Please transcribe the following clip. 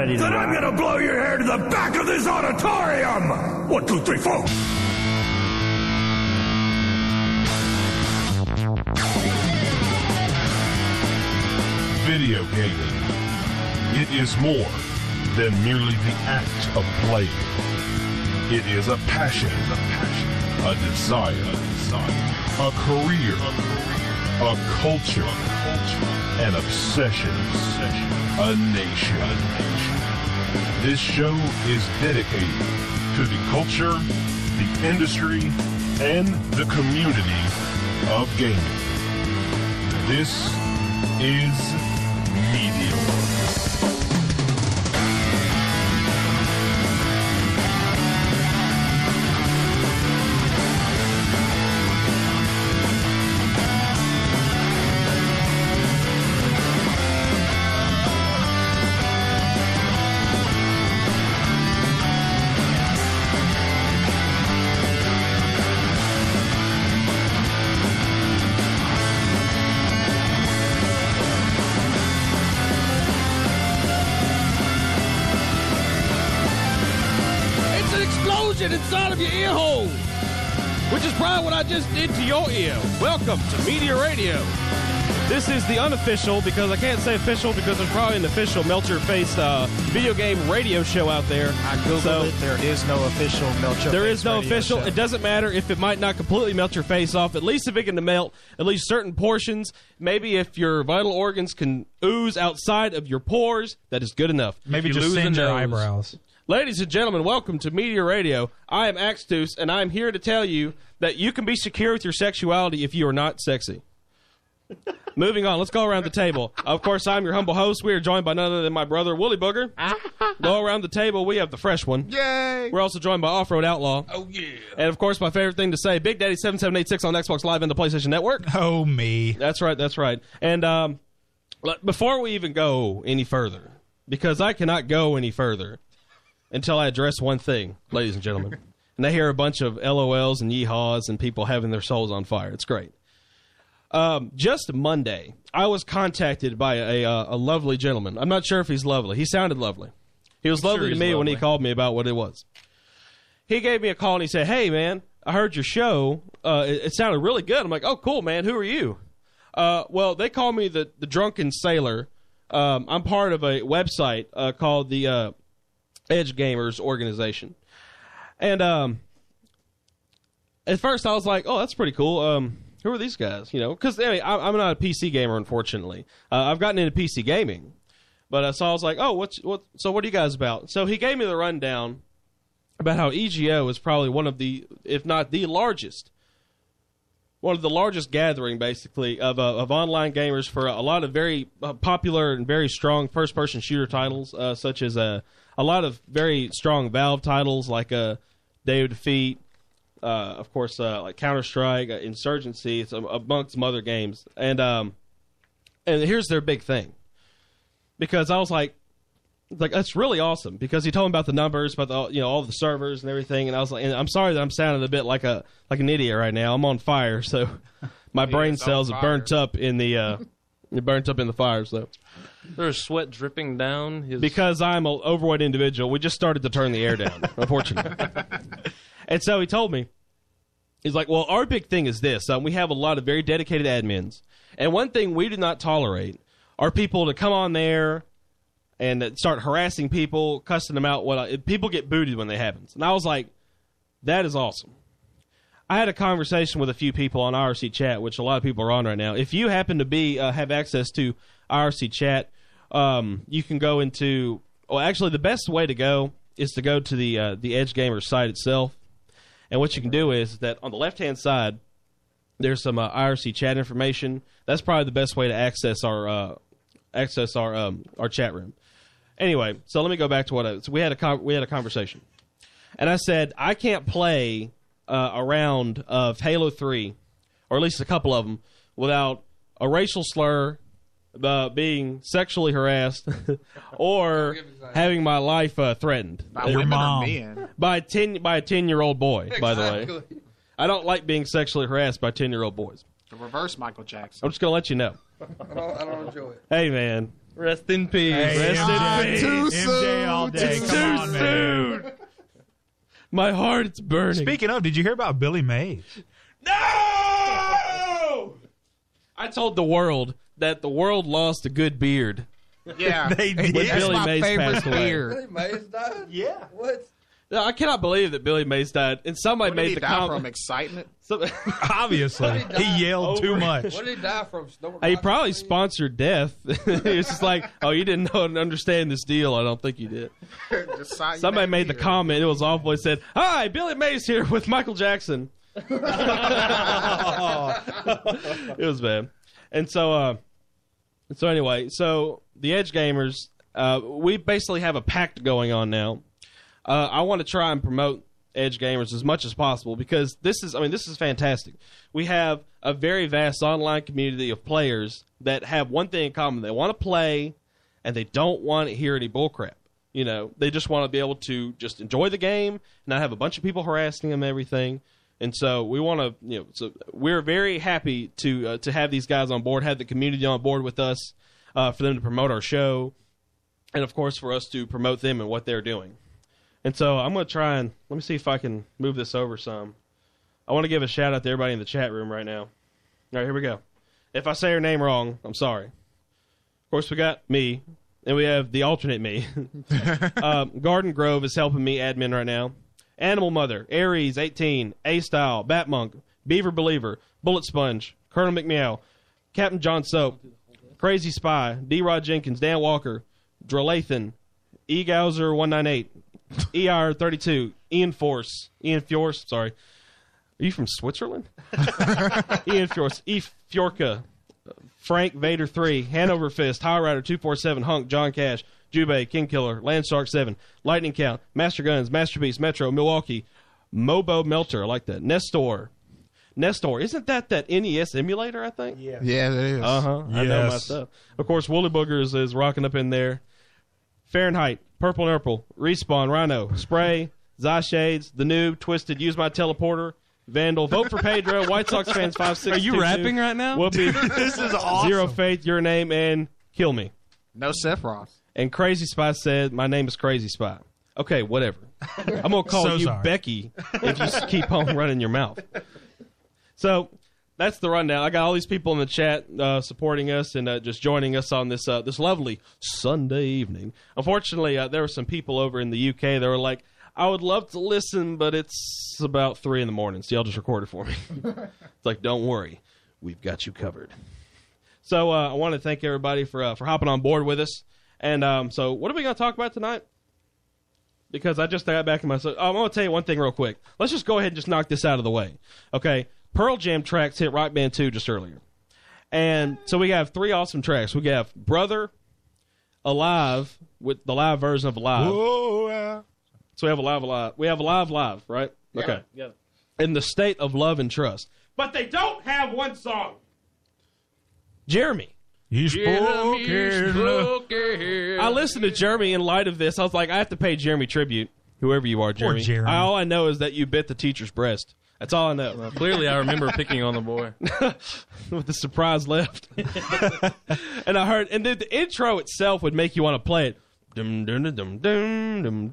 ready to Then rock. I'm gonna blow your hair to the back of this auditorium! 1, 2, 3, 4. Video gaming. It is more than merely the act of playing. It is a passion, a desire, a career, a culture, an obsession, a nation. This show is dedicated to the culture, the industry, and the community of gaming. This is Meteor. Inside of your ear hole, which is probably what I just did to your ear. Welcome to Meteor Radio. This is the unofficial, because I can't say official because there's probably an official melt-your-face video game radio show out there. I Googled it. There is no official melt-your-face There is no official. show. It doesn't matter if it might not completely melt your face off. At least if it can melt at least certain portions. Maybe if your vital organs can ooze outside of your pores, that is good enough. Maybe If you just lose send a your nose. eyebrows. Ladies and gentlemen, welcome to Meteor Radio. I am Axtus, and I'm here to tell you that you can be secure with your sexuality if you are not sexy. Moving on, let's go around the table. Of course, I'm your humble host. We are joined by none other than my brother, Willie Booger. Go around the table, we have the fresh one. Yay! We're also joined by Off-Road Outlaw. Oh, yeah. And, of course, my favorite thing to say, Big Daddy 7786 on Xbox Live and the PlayStation Network. Oh, me. That's right, that's right. And before we even go any further, because I cannot go any further until I address one thing, ladies and gentlemen. And I hear a bunch of LOLs and yeehaws and people having their souls on fire. It's great. Just Monday, I was contacted by a lovely gentleman. I'm not sure if he's lovely. He sounded lovely. He was lovely to me when he called me about what it was. He gave me a call and he said, "Hey, man, I heard your show. It sounded really good." I'm like, "Oh, cool, man. Who are you?" Well, they call me the Drunken Sailor. I'm part of a website called the Edge Gamers organization. And at first I was like, "Oh, that's pretty cool. Who are these guys?" You know, because anyway, I'm not a PC gamer, unfortunately. I've gotten into PC gaming, but so I was like, "Oh, so what are you guys about?" So he gave me the rundown about how eGO is probably one of the, if not the largest, gathering, basically, of online gamers for a lot of very popular and very strong first-person shooter titles, such as a lot of very strong Valve titles like Day of Defeat, of course, like Counter-Strike, Insurgency, amongst some other games. And here's their big thing. Because I was like, that's really awesome. Because he told me about the numbers, about all the servers and everything, and I was like, and I'm sorry that I'm sounding a bit like an idiot right now. I'm on fire, so my brain cells are burnt up in the fire. So There's sweat dripping down his... Because I'm an overweight individual, we just started to turn the air down, unfortunately. And so he told me, he's like, well, our big thing is this. We have a lot of very dedicated admins, and one thing we do not tolerate are people to come on there and start harassing people, cussing them out. People get booted when that happens. And I was like, that is awesome. I had a conversation with a few people on IRC Chat, which a lot of people are on right now. If you happen to be have access to IRC Chat, you can go into... Well, actually, the best way to go is to go to the Edge Gamer site itself. And what you can do is that on the left-hand side, there's some IRC Chat information. That's probably the best way to access our chat room. Anyway, so let me go back to so we had a conversation, and I said I can't play a round of Halo 3, or at least a couple of them, without a racial slur, being sexually harassed, or having my life threatened By your mom. by a 10-year-old boy. By the way, I don't like being sexually harassed by 10-year-old boys. The reverse Michael Jackson. I'm just gonna let you know. I don't enjoy it. Hey, man. Rest in peace. Hey, Rest in peace. Too MJ soon. all day. It's Come too on, man. soon. My heart is burning. Speaking of, did you hear about Billy Mays? No! I told the world that the world lost a good beard. Yeah. They did. When That's Billy my Mays favorite passed away. beer. Billy Mays died? Yeah. What? No, I cannot believe that Billy Mays died. And somebody What did made he the die from? comment. Excitement? Obviously. He yelled too much. What did he die from? Snorting He probably vodka? sponsored death. It's just like, oh, you didn't know and understand this deal. I don't think you did. Somebody made the comment. It was awful. It said, "Hi, Billy Mays here with Michael Jackson." It was bad. And so anyway, so the Edge Gamers, we basically have a pact going on now. I want to try and promote Edge Gamers as much as possible because this is fantastic. We have a very vast online community of players that have one thing in common. They want to play and they don't want to hear any bullcrap. You know, they just want to be able to just enjoy the game and not have a bunch of people harassing them and everything. And so we want to, so we're very happy to have these guys on board, have the community on board with us, for them to promote our show, and of course for us to promote them and what they're doing. And so I'm going to try and let me see if I can move this over some. I want to give a shout out to everybody in the chat room right now. All right, here we go. If I say her name wrong, I'm sorry. Of course, we got me, and we have the alternate me. Garden Grove is helping me admin right now. Animal Mother, Aries 18, A-Style, Batmonk, Beaver Believer, Bullet Sponge, Colonel McMeow, Captain John Soap, Crazy Spy, D-Rod Jenkins, Dan Walker, Dralathan, eGowser 198, ER 32, Ian Force, sorry. Are you from Switzerland? Ian Force, E. Fjorka, Frank Vader 3, Hanover Fist, High Rider 247, Hunk, John Cash, Jubei, King Killer, Landshark 7, Lightning Count, Master Guns, Masterpiece, Metro, Milwaukee, Mobo Melter, I like that. Nestor, isn't that NES emulator, I think? Yeah. Yeah, it is. Uh-huh, I know my stuff. Of course, Woolly Boogers is rocking up in there. Fahrenheit, Purple Nurple, Respawn, Rhino, Spray, Shades, The Noob, Twisted, Use My Teleporter, Vandal, Vote for Pedro, White Sox Fans 5622. Are you rapping right now? Whoopi, This is awesome. Zero Faith, Your Name, and Kill Me. No Sephiroth. And Crazy Spy said, my name is Crazy Spy. Okay, whatever. I'm going to call So you sorry. Becky if you keep on running your mouth. So that's the rundown. I got all these people in the chat supporting us and just joining us on this this lovely Sunday evening. Unfortunately, there were some people over in the UK that were like, I would love to listen, but it's about 3 in the morning, so y'all just record it for me. It's like, don't worry. We've got you covered. So I want to thank everybody for hopping on board with us. And so what are we going to talk about tonight? Because I just got back in my... I'm going to tell you one thing real quick. Let's just go ahead and just knock this out of the way. Okay? Pearl Jam tracks hit Rock Band 2 just earlier. And so we have 3 awesome tracks. We have Brother, Alive, with the live version of Alive. Whoa. So we have Alive. We have Alive, right? Yeah. Okay. Yeah. In the State of Love and Trust. But they don't have one song. Jeremy. You spoken. I listened to Jeremy in light of this. I was like, I have to pay Jeremy tribute, whoever you are, Jeremy. Jeremy. All I know is that you bit the teacher's breast. That's all I know. Well, clearly, I remember picking on the boy. With the surprise left. And I heard, and the intro itself would make you want to play it. Dum, dum, dum, dum, dum, dum,